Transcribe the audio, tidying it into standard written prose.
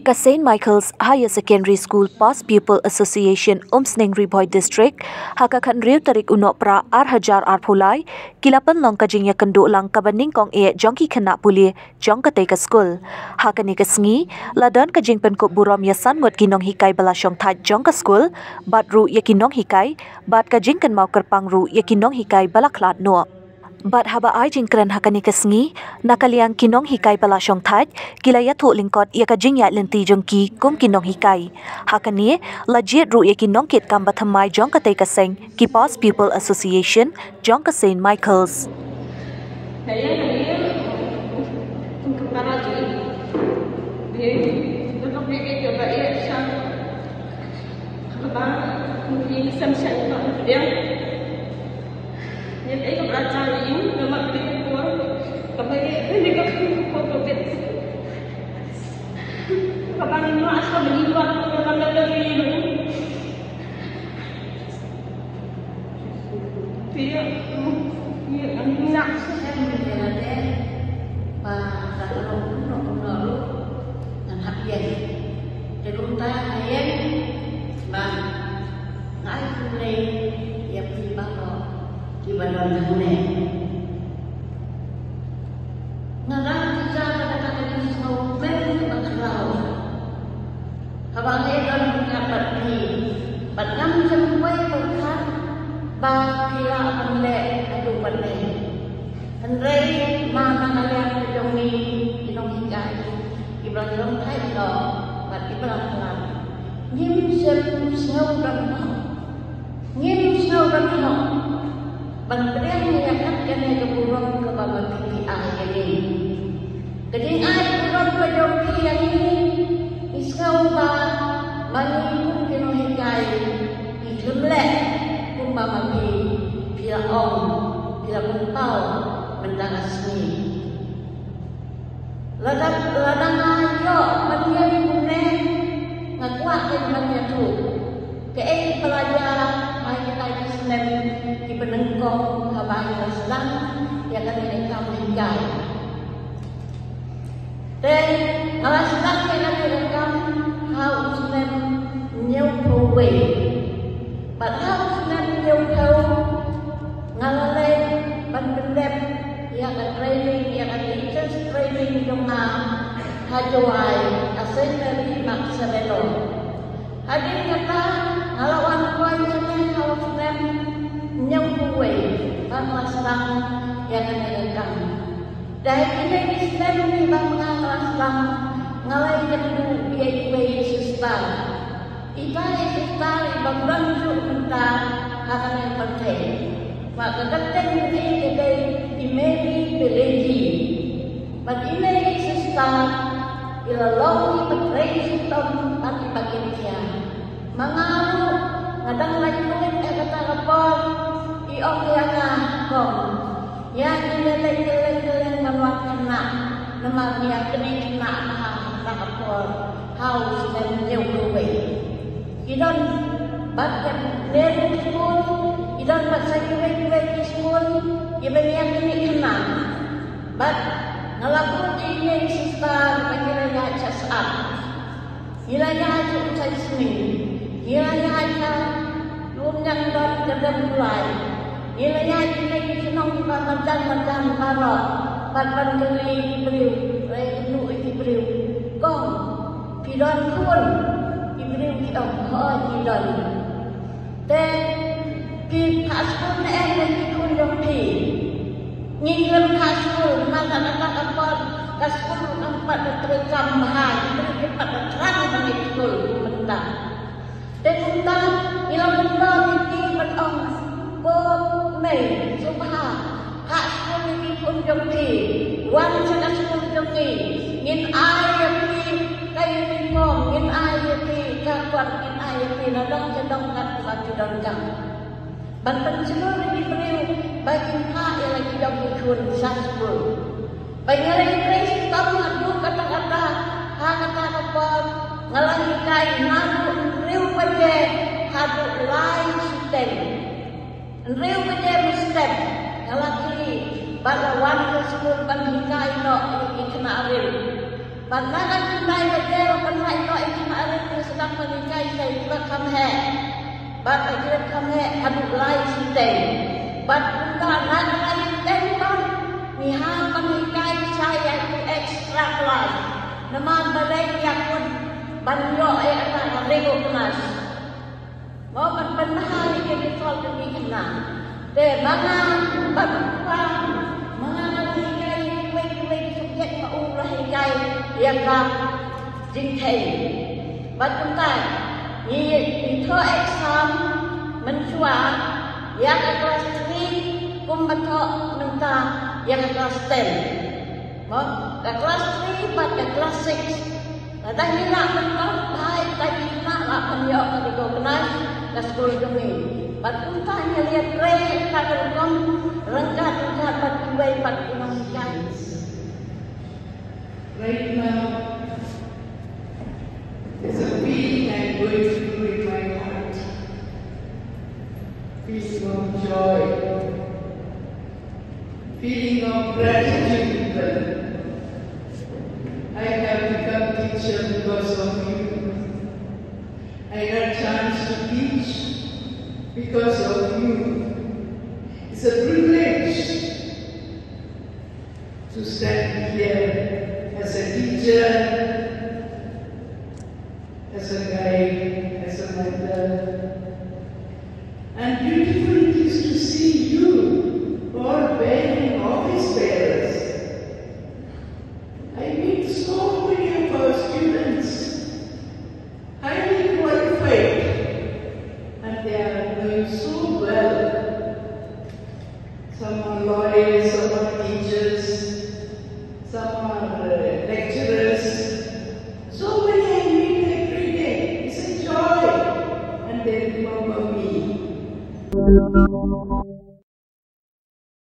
Ka St. Michael's Higher Secondary School Past Pupil Association Umsning Riboy District haka kan riu tarik unok pra arhajar arpulai kilapan long kajing ya kenduk lang kabaning kong jongki kena puli jong katai ka school haka ni kesengi ladan kajing penkop burom ya sanmut kinong hikai balasyong taj jong ka school bat ru ya kinong hikai bat kajing kan mau kerpang ru ya kinong hikai balaklat no Bat haba ai jingkran hakani kesengi nakaliang kinong hikai balasyong taj kilaya thu lingkot ya kajing ya lenti jongki kum kinong hikai hakani lajit ru ya kinong kit kam bathamai jong katai kaseng ki Past Pupil Association jong ka St. Michael's Nhân ấy cũng là trang lý nó mặc đi của các bạn đi các cô biết các bạn nó sao mình đi qua các bạn đang đi nữa thì như anh nặng em mình là thế và đặt đầu cũng nó lúc làm hấp dẫn thì chúng ta thấy và ngãi này đẹp thì bao giờ ibadah dunia. Ngarang kita kata-kata ini semua memang berkelau. Habang itu mendapat di, batang sampai berkat bakila ande adu pandai. Andai mana kalian kejongi inong hikai, ibadah dalam kai lo, bat ibadah kelam. Nyim snow dan Bantrian niyakat kena keburung ke bawah kaki ayah ini. Keding ayah burung ke joki yang ini, isau ba manipun kena hikai, ijumlek kumba mati, pila pila kumpau mendangasni. Ladang ayo manian kune ngakuatin maniatu, keeng pelajar ayat Islam di penengkong kabayan Islam yang akan direkam hinggai. Dan kalau Islam yang akan direkam how Islam nhiều thù vị, but how Islam nhiều thù ngalalay ban bendep yang akan training yang akan teachers training trong hajuai asen dari maksadelo. Hadir kata ngalawan kuai jangan how Islam nhiều quỷ và mà sang yang menegakkan. Dari ini Islam ini bangga Islam ngalai kedu biaya sustar. Ibadah sustar bangga juk minta akan yang penting. Maka penting ini kedai imedi beleji. Bagi ini sustar ilalong betray sistem tapi bagi dia. Mengalu kadang lagi kulit kata apa iong yang kong yang geleng menguat kena nama dia kena tak apa haus dan jauh kuwe idon bagian dari school idon pasal kuwe school ibu yang ini kena bat ngelakuin ini sistem bagaimana casar hilangnya aja ucap seni hilangnya aja yang dot kedem mulai ilanya ini senang macam barok pan keli beliau nu iki beliau kong pidon kun ibeliau kita pidon te pi paspun lagi kun yang pi ngilem paspun maka apa paspun tempat terekam bahan tempat terang bagi school mentah dan mentah ilang benda ini berong ko mei subha hak school ini pun jongki wan sana school jongki ngin ai pi kai uniform ngin ai pi kawan ngin ai pi nadong jadong kat bagi dongkang banten seluruh di beliau bagi hak yang lagi jongki kun school bagi lagi trace kamu adu kata-kata hak kata-kata ngalangi kai nanu riu paje hadu lai sistem riu paje sistem ngalaki lawan ke school bandingkai no ikna aril. Banana kunai bagel banai no ikna aril ke sedang bandingkai saya juga kamhe. Bat akhirnya kamhe adu lai sinte. Bat bunda nan lai tempan niha bandingkai saya itu extra class. Nama balai yakun banyo anak rego kenas. Mau berbenah ke default demi kena. Te mga bagpa mga nagigay way subject maurah higay yaka jingtay. Batuntan ni ito exam mensua yaka kelas 3 kumbato nenta yaka kelas 10. Mo ka kelas 3 pat ka kelas 6. Kadang nila mentok baik tadi nak penyo ko kenal ka school kami. Batuntan lihat rey kagelkom rengkat pat kuai pat kunang guys. Right now, there's a feeling I'm going through in my heart. Feeling of joy, feeling of gratitude. I have become teacher because of you. I got a chance to teach because of you. It's a privilege to stand here as a teacher, as a guide, as a mother. And beautiful it is to see you all bearing office bearers. I meet so many of our students, highly qualified, and they are doing so well. Some are lawyers, some are teachers, some are lecturers. So many I meet every day. It's a joy, and they remember me.